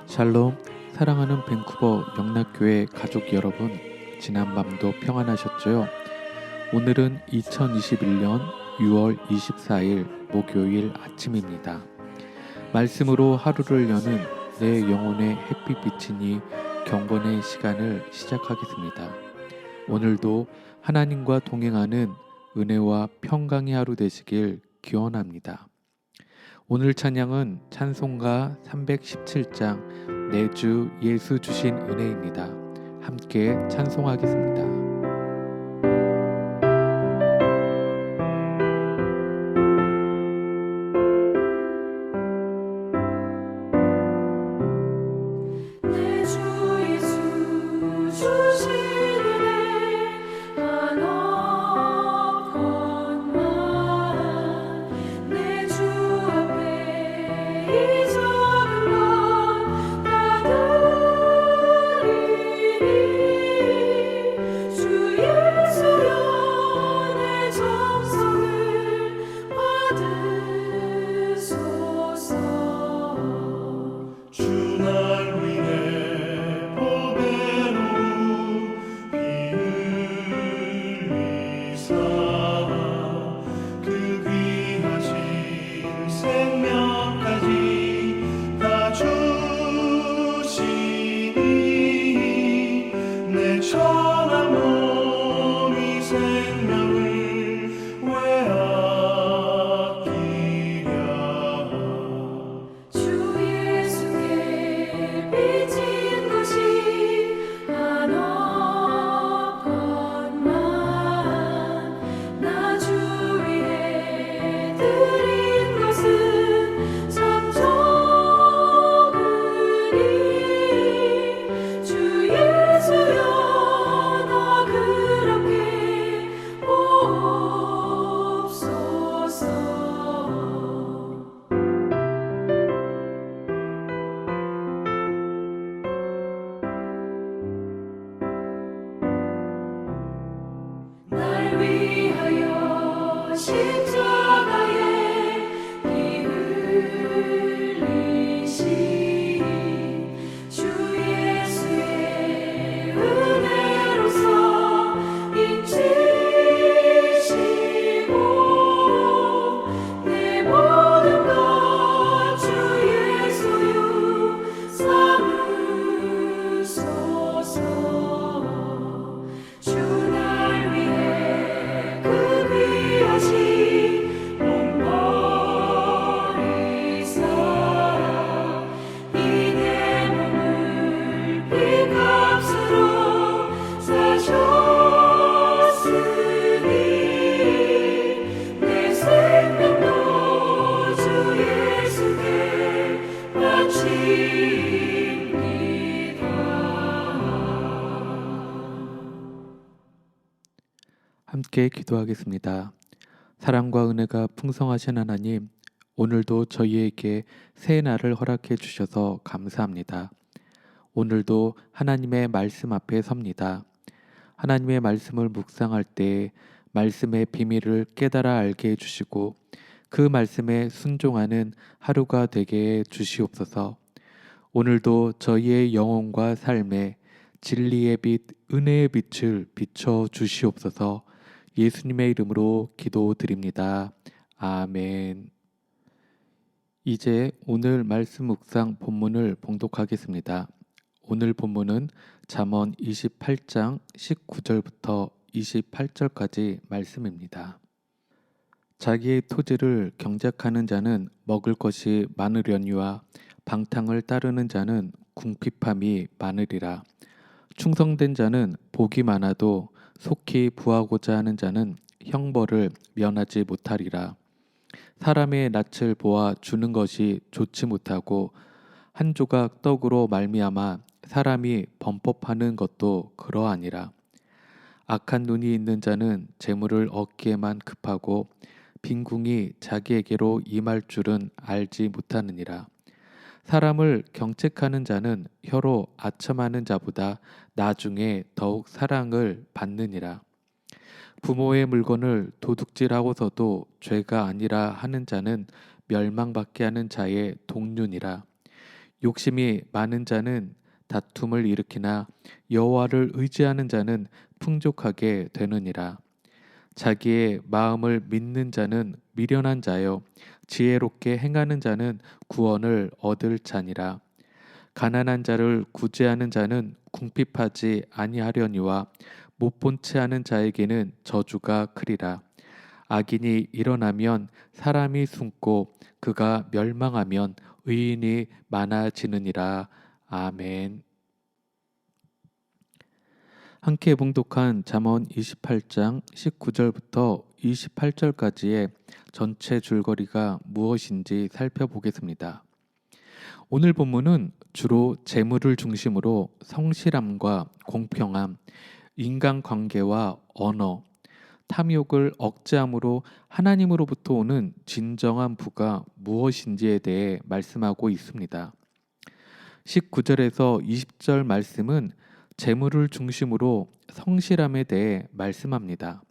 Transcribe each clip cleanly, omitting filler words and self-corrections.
샬롬, 사랑하는 밴쿠버 영락교회 가족 여러분, 지난밤도 평안하셨죠? 오늘은 2021년 6월 24일 목요일 아침입니다. 말씀으로 하루를 여는 내 영혼의 햇빛 비치니 경건의 시간을 시작하겠습니다. 오늘도 하나님과 동행하는 은혜와 평강의 하루 되시길 기원합니다. 오늘 찬양은 찬송가 317장 내 주 예수 주신 은혜입니다. 함께 찬송하겠습니다. 함께 기도하겠습니다. 사랑과 은혜가 풍성하신 하나님, 오늘도 저희에게 새 날을 허락해 주셔서 감사합니다. 오늘도 하나님의 말씀 앞에 섭니다. 하나님의 말씀을 묵상할 때 말씀의 비밀을 깨달아 알게 해주시고 그 말씀에 순종하는 하루가 되게 해 주시옵소서. 오늘도 저희의 영혼과 삶에 진리의 빛, 은혜의 빛을 비춰 주시옵소서. 예수님의 이름으로 기도드립니다. 아멘. 이제 오늘 말씀 묵상 본문을 봉독하겠습니다. 오늘 본문은 잠언 28장 19절부터 28절까지 말씀입니다. 자기의 토지를 경작하는 자는 먹을 것이 많으려니와 방탕을 따르는 자는 궁핍함이 많으리라. 충성된 자는 복이 많아도 속히 부하고자 하는 자는 형벌을 면하지 못하리라. 사람의 낯을 보아 주는 것이 좋지 못하고 한 조각 떡으로 말미암아 사람이 범법하는 것도 그러하니라. 악한 눈이 있는 자는 재물을 얻기에만 급하고 빈궁이 자기에게로 임할 줄은 알지 못하느니라. 사람을 경책하는 자는 혀로 아첨하는 자보다 나중에 더욱 사랑을 받느니라. 부모의 물건을 도둑질하고서도 죄가 아니라 하는 자는 멸망받게 하는 자의 동류니라. 욕심이 많은 자는 다툼을 일으키나 여호와를 의지하는 자는 풍족하게 되느니라. 자기의 마음을 믿는 자는 미련한 자요 지혜롭게 행하는 자는 구원을 얻을 자니라. 가난한 자를 구제하는 자는 궁핍하지 아니하려니와 못 본 채 하는 자에게는 저주가 크리라. 악인이 일어나면 사람이 숨고 그가 멸망하면 의인이 많아지느니라. 아멘. 함께 봉독한 잠언 28장 19절부터 28절까지의 전체 줄거리가 무엇인지 살펴보겠습니다. 오늘 본문은 주로 재물을 중심으로 성실함과 공평함, 인간관계와 언어, 탐욕을 억제함으로 하나님으로부터 오는 진정한 부가 무엇인지에 대해 말씀하고 있습니다. 19절에서 20절 말씀은 재물을 중심으로 성실함에 대해 말씀합니다.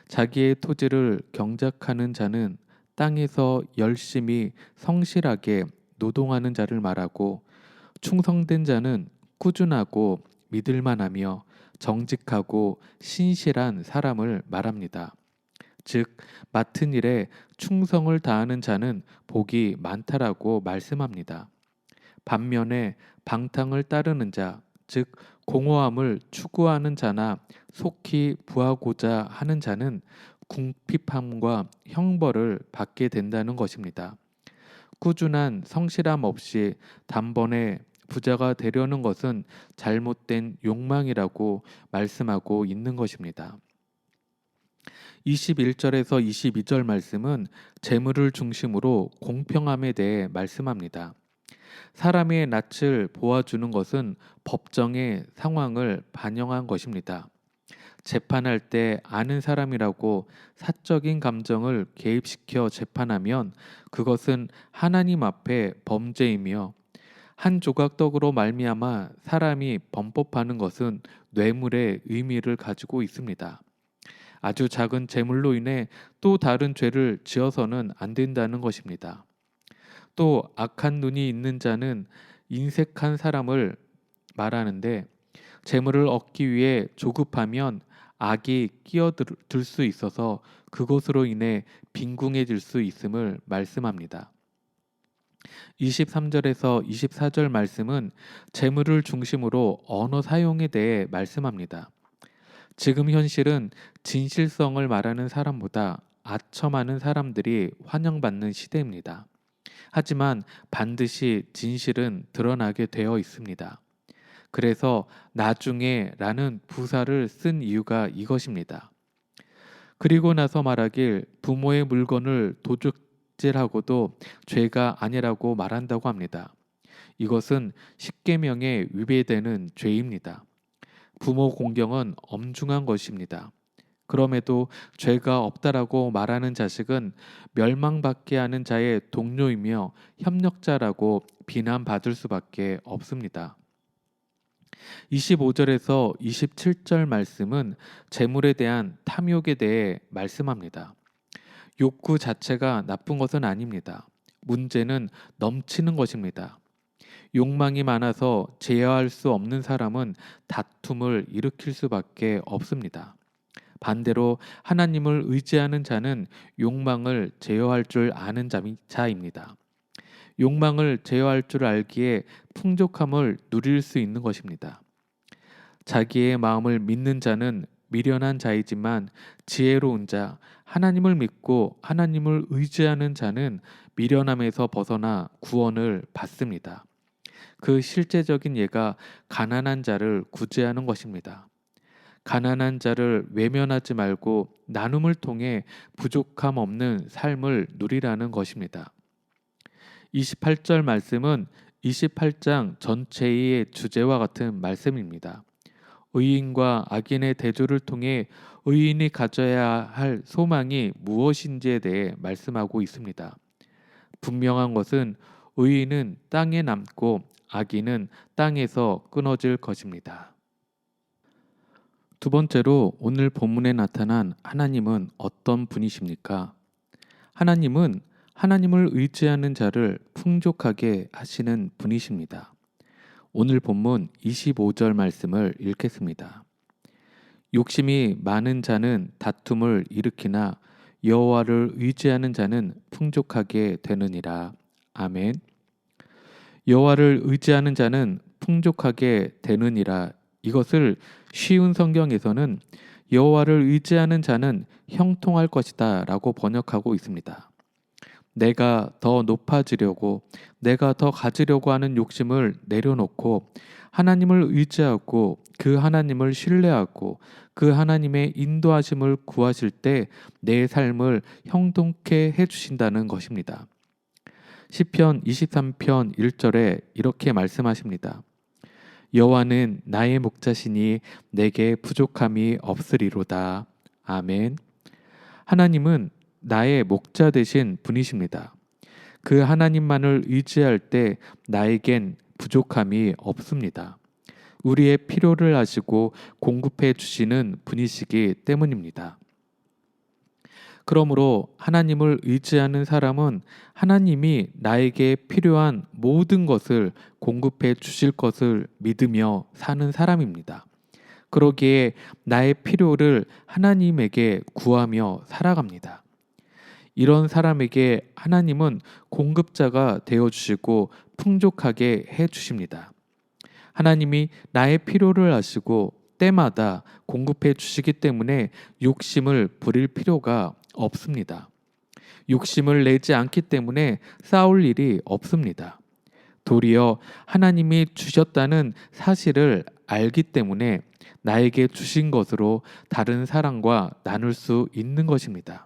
자기의 토지를 경작하는 자는 땅에서 열심히 성실하게 노동하는 자를 말하고, 충성된 자는 꾸준하고 믿을만하며 정직하고 신실한 사람을 말합니다. 즉, 맡은 일에 충성을 다하는 자는 복이 많다라고 말씀합니다. 반면에 방탕을 따르는 자, 즉 공허함을 추구하는 자나 속히 부하고자 하는 자는 궁핍함과 형벌을 받게 된다는 것입니다. 꾸준한 성실함 없이 단번에 부자가 되려는 것은 잘못된 욕망이라고 말씀하고 있는 것입니다. 21절에서 22절 말씀은 재물을 중심으로 공평함에 대해 말씀합니다. 사람의 낯을 보아주는 것은 법정의 상황을 반영한 것입니다. 재판할 때 아는 사람이라고 사적인 감정을 개입시켜 재판하면 그것은 하나님 앞에 범죄이며, 한 조각 떡으로 말미암아 사람이 범법하는 것은 뇌물의 의미를 가지고 있습니다. 아주 작은 재물로 인해 또 다른 죄를 지어서는 안 된다는 것입니다. 또 악한 눈이 있는 자는 인색한 사람을 말하는데, 재물을 얻기 위해 조급하면 악이 끼어들 수 있어서 그것으로 인해 빈궁해질 수 있음을 말씀합니다. 23절에서 24절 말씀은 재물을 중심으로 언어 사용에 대해 말씀합니다. 지금 현실은 진실성을 말하는 사람보다 아첨하는 사람들이 환영받는 시대입니다. 하지만 반드시 진실은 드러나게 되어 있습니다. 그래서 나중에 라는 부사를 쓴 이유가 이것입니다. 그리고 나서 말하길 부모의 물건을 도둑질하고도 죄가 아니라고 말한다고 합니다. 이것은 십계명에 위배되는 죄입니다. 부모 공경은 엄중한 것입니다. 그럼에도 죄가 없다라고 말하는 자식은 멸망받게 하는 자의 동료이며 협력자라고 비난받을 수밖에 없습니다. 25절에서 27절 말씀은 재물에 대한 탐욕에 대해 말씀합니다. 욕구 자체가 나쁜 것은 아닙니다. 문제는 넘치는 것입니다. 욕망이 많아서 제어할 수 없는 사람은 다툼을 일으킬 수밖에 없습니다. 반대로 하나님을 의지하는 자는 욕망을 제어할 줄 아는 자입니다. 욕망을 제어할 줄 알기에 풍족함을 누릴 수 있는 것입니다. 자기의 마음을 믿는 자는 미련한 자이지만 지혜로운 자, 하나님을 믿고 하나님을 의지하는 자는 미련함에서 벗어나 구원을 받습니다. 그 실제적인 예가 가난한 자를 구제하는 것입니다. 가난한 자를 외면하지 말고 나눔을 통해 부족함 없는 삶을 누리라는 것입니다. 28절 말씀은 28장 전체의 주제와 같은 말씀입니다. 의인과 악인의 대조를 통해 의인이 가져야 할 소망이 무엇인지에 대해 말씀하고 있습니다. 분명한 것은 의인은 땅에 남고 악인은 땅에서 끊어질 것입니다. 두 번째로 오늘 본문에 나타난 하나님은 어떤 분이십니까? 하나님은 하나님을 의지하는 자를 풍족하게 하시는 분이십니다. 오늘 본문 25절 말씀을 읽겠습니다. 욕심이 많은 자는 다툼을 일으키나 여호와를 의지하는 자는 풍족하게 되느니라. 아멘. 여호와를 의지하는 자는 풍족하게 되느니라. 이것을 쉬운 성경에서는 여호와를 의지하는 자는 형통할 것이다 라고 번역하고 있습니다. 내가 더 높아지려고, 내가 더 가지려고 하는 욕심을 내려놓고 하나님을 의지하고 그 하나님을 신뢰하고 그 하나님의 인도하심을 구하실 때 내 삶을 형통케 해주신다는 것입니다. 시편 23편 1절에 이렇게 말씀하십니다. 여호와는 나의 목자시니 내게 부족함이 없으리로다. 아멘. 하나님은 나의 목자 되신 분이십니다. 그 하나님만을 의지할 때 나에겐 부족함이 없습니다. 우리의 필요를 아시고 공급해 주시는 분이시기 때문입니다. 그러므로 하나님을 의지하는 사람은 하나님이 나에게 필요한 모든 것을 공급해 주실 것을 믿으며 사는 사람입니다. 그러기에 나의 필요를 하나님에게 구하며 살아갑니다. 이런 사람에게 하나님은 공급자가 되어주시고 풍족하게 해주십니다. 하나님이 나의 필요를 아시고 때마다 공급해 주시기 때문에 욕심을 부릴 필요가 없습니다. 욕심을 내지 않기 때문에 싸울 일이 없습니다. 도리어 하나님이 주셨다는 사실을 알기 때문에 나에게 주신 것으로 다른 사람과 나눌 수 있는 것입니다.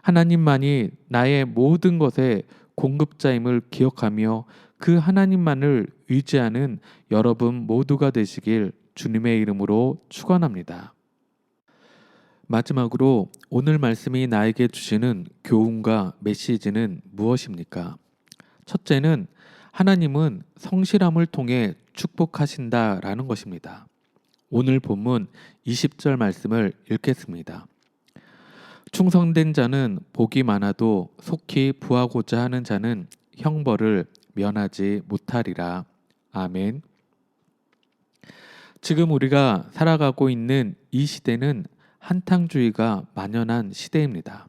하나님만이 나의 모든 것의 공급자임을 기억하며 그 하나님만을 의지하는 여러분 모두가 되시길 주님의 이름으로 축원합니다. 마지막으로 오늘 말씀이 나에게 주시는 교훈과 메시지는 무엇입니까? 첫째는 하나님은 성실함을 통해 축복하신다라는 것입니다. 오늘 본문 20절 말씀을 읽겠습니다. 충성된 자는 복이 많아도 속히 부하고자 하는 자는 형벌을 면하지 못하리라. 아멘. 지금 우리가 살아가고 있는 이 시대는 한탕주의가 만연한 시대입니다.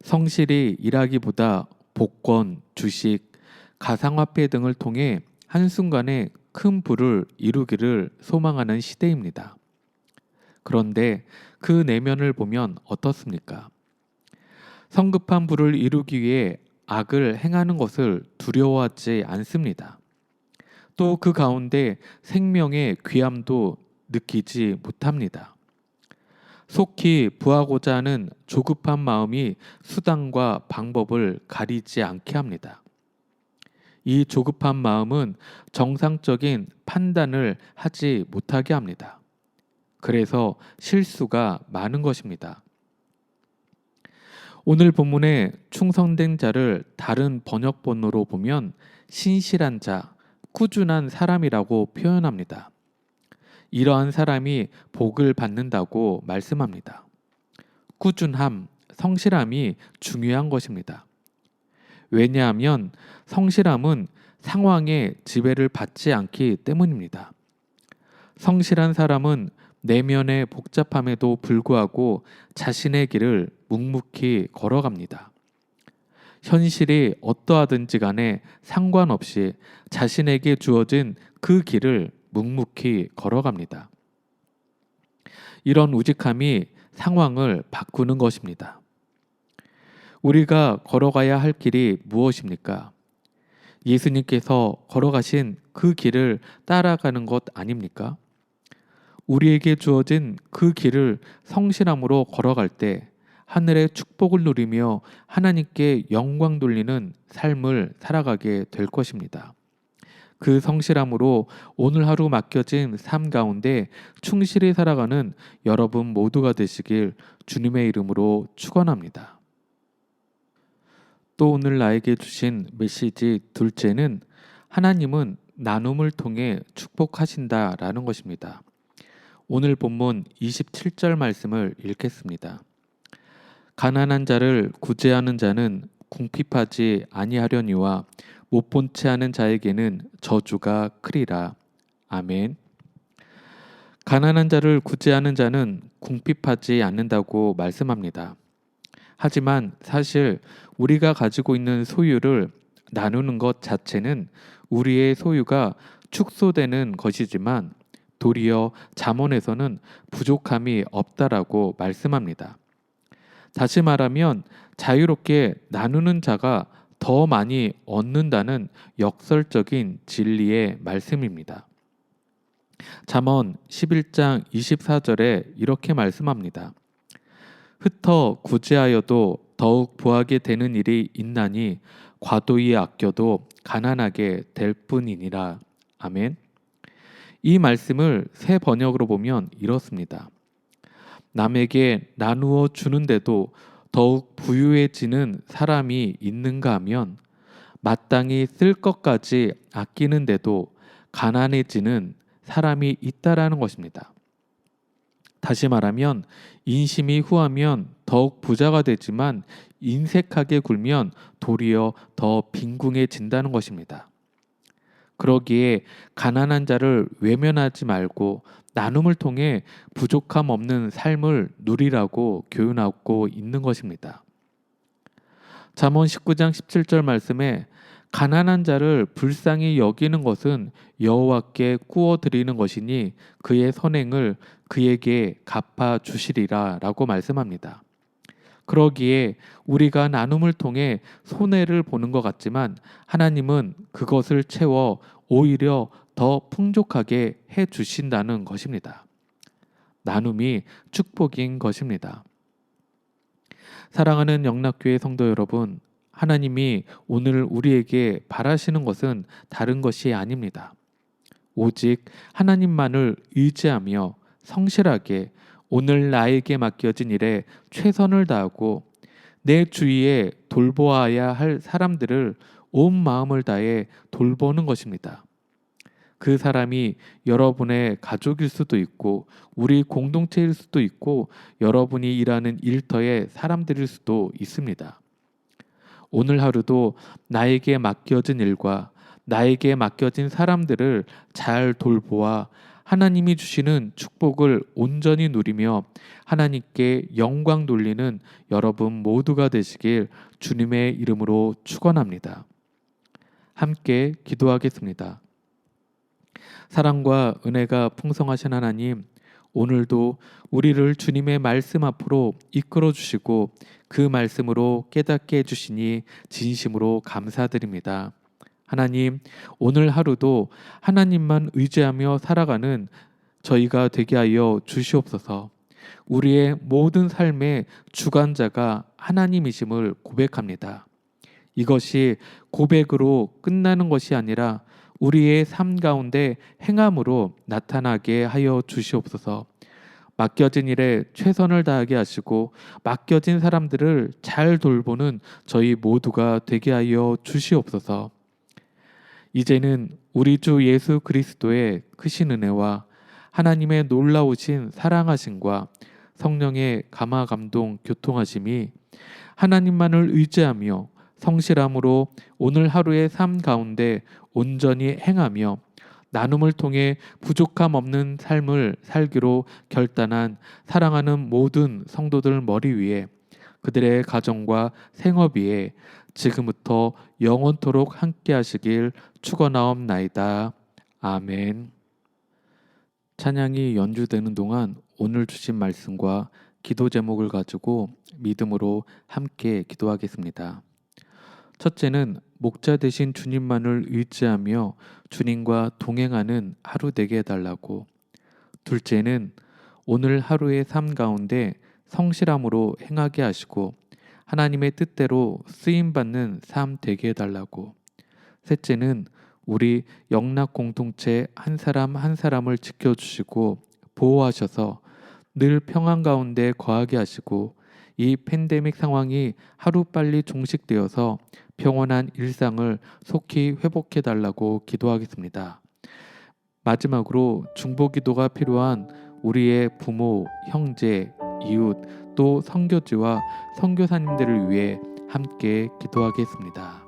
성실히 일하기보다 복권, 주식, 가상화폐 등을 통해 한순간에 큰 부를 이루기를 소망하는 시대입니다. 그런데 그 내면을 보면 어떻습니까? 성급한 부를 이루기 위해 악을 행하는 것을 두려워하지 않습니다. 또 그 가운데 생명의 귀함도 느끼지 못합니다. 속히 부하고자 하는 조급한 마음이 수단과 방법을 가리지 않게 합니다. 이 조급한 마음은 정상적인 판단을 하지 못하게 합니다. 그래서 실수가 많은 것입니다. 오늘 본문에 충성된 자를 다른 번역본으로 보면 신실한 자, 꾸준한 사람이라고 표현합니다. 이러한 사람이 복을 받는다고 말씀합니다. 꾸준함, 성실함이 중요한 것입니다. 왜냐하면 성실함은 상황의 지배를 받지 않기 때문입니다. 성실한 사람은 내면의 복잡함에도 불구하고 자신의 길을 묵묵히 걸어갑니다. 현실이 어떠하든지 간에 상관없이 자신에게 주어진 그 길을 묵묵히 걸어갑니다. 이런 우직함이 상황을 바꾸는 것입니다. 우리가 걸어가야 할 길이 무엇입니까? 예수님께서 걸어가신 그 길을 따라가는 것 아닙니까? 우리에게 주어진 그 길을 성실함으로 걸어갈 때 하늘의 축복을 누리며 하나님께 영광 돌리는 삶을 살아가게 될 것입니다. 그 성실함으로 오늘 하루 맡겨진 삶 가운데 충실히 살아가는 여러분 모두가 되시길 주님의 이름으로 축원합니다. 또 오늘 나에게 주신 메시지 둘째는 하나님은 나눔을 통해 축복하신다라는 것입니다. 오늘 본문 27절 말씀을 읽겠습니다. 가난한 자를 구제하는 자는 궁핍하지 아니하려니와 못 본 채 하는 자에게는 저주가 크리라. 아멘. 가난한 자를 구제하는 자는 궁핍하지 않는다고 말씀합니다. 하지만 사실 우리가 가지고 있는 소유를 나누는 것 자체는 우리의 소유가 축소되는 것이지만 도리어 잠언에서는 부족함이 없다라고 말씀합니다. 다시 말하면 자유롭게 나누는 자가 더 많이 얻는다는 역설적인 진리의 말씀입니다. 잠언 11장 24절에 이렇게 말씀합니다. 흩어 구제하여도 더욱 부하게 되는 일이 있나니 과도히 아껴도 가난하게 될 뿐이니라. 아멘. 이 말씀을 새 번역으로 보면 이렇습니다. 남에게 나누어 주는데도 더욱 부유해지는 사람이 있는가 하면 마땅히 쓸 것까지 아끼는데도 가난해지는 사람이 있다라는 것입니다. 다시 말하면 인심이 후하면 더욱 부자가 되지만 인색하게 굴면 도리어 더 빈궁해진다는 것입니다. 그러기에 가난한 자를 외면하지 말고 나눔을 통해 부족함 없는 삶을 누리라고 교훈하고 있는 것입니다. 잠언 19장 17절 말씀에 가난한 자를 불쌍히 여기는 것은 여호와께 구워 드리는 것이니 그의 선행을 그에게 갚아 주시리라 라고 말씀합니다. 그러기에 우리가 나눔을 통해 손해를 보는 것 같지만 하나님은 그것을 채워 오히려 더 풍족하게 해 주신다는 것입니다. 나눔이 축복인 것입니다. 사랑하는 영락교회 성도 여러분, 하나님이 오늘 우리에게 바라시는 것은 다른 것이 아닙니다. 오직 하나님만을 의지하며 성실하게 오늘 나에게 맡겨진 일에 최선을 다하고 내 주위에 돌보아야 할 사람들을 온 마음을 다해 돌보는 것입니다. 그 사람이 여러분의 가족일 수도 있고 우리 공동체일 수도 있고 여러분이 일하는 일터의 사람들일 수도 있습니다. 오늘 하루도 나에게 맡겨진 일과 나에게 맡겨진 사람들을 잘 돌보아 하나님이 주시는 축복을 온전히 누리며 하나님께 영광 돌리는 여러분 모두가 되시길 주님의 이름으로 축원합니다. 함께 기도하겠습니다. 사랑과 은혜가 풍성하신 하나님, 오늘도 우리를 주님의 말씀 앞으로 이끌어 주시고 그 말씀으로 깨닫게 해주시니 진심으로 감사드립니다. 하나님, 오늘 하루도 하나님만 의지하며 살아가는 저희가 되게 하여 주시옵소서. 우리의 모든 삶의 주관자가 하나님이심을 고백합니다. 이것이 고백으로 끝나는 것이 아니라 우리의 삶 가운데 행함으로 나타나게 하여 주시옵소서. 맡겨진 일에 최선을 다하게 하시고 맡겨진 사람들을 잘 돌보는 저희 모두가 되게 하여 주시옵소서. 이제는 우리 주 예수 그리스도의 크신 은혜와 하나님의 놀라우신 사랑하심과 성령의 감화 감동 교통하심이 하나님만을 의지하며 성실함으로 오늘 하루의 삶 가운데 온전히 행하며 나눔을 통해 부족함 없는 삶을 살기로 결단한 사랑하는 모든 성도들 머리 위에 그들의 가정과 생업 위에 지금부터 영원토록 함께 하시길 축원하옵나이다. 아멘. 찬양이 연주되는 동안 오늘 주신 말씀과 기도 제목을 가지고 믿음으로 함께 기도하겠습니다. 첫째는 목자 되신 주님만을 의지하며 주님과 동행하는 하루 되게 해달라고. 둘째는 오늘 하루의 삶 가운데 성실함으로 행하게 하시고 하나님의 뜻대로 쓰임받는 삶 되게 해달라고. 셋째는 우리 영락 공동체 한 사람 한 사람을 지켜주시고 보호하셔서 늘 평안 가운데 거하게 하시고 이 팬데믹 상황이 하루빨리 종식되어서 평온한 일상을 속히 회복해 달라고 기도하겠습니다. 마지막으로 중보기도가 필요한 우리의 부모, 형제, 이웃 또 선교지와 선교사님들을 위해 함께 기도하겠습니다.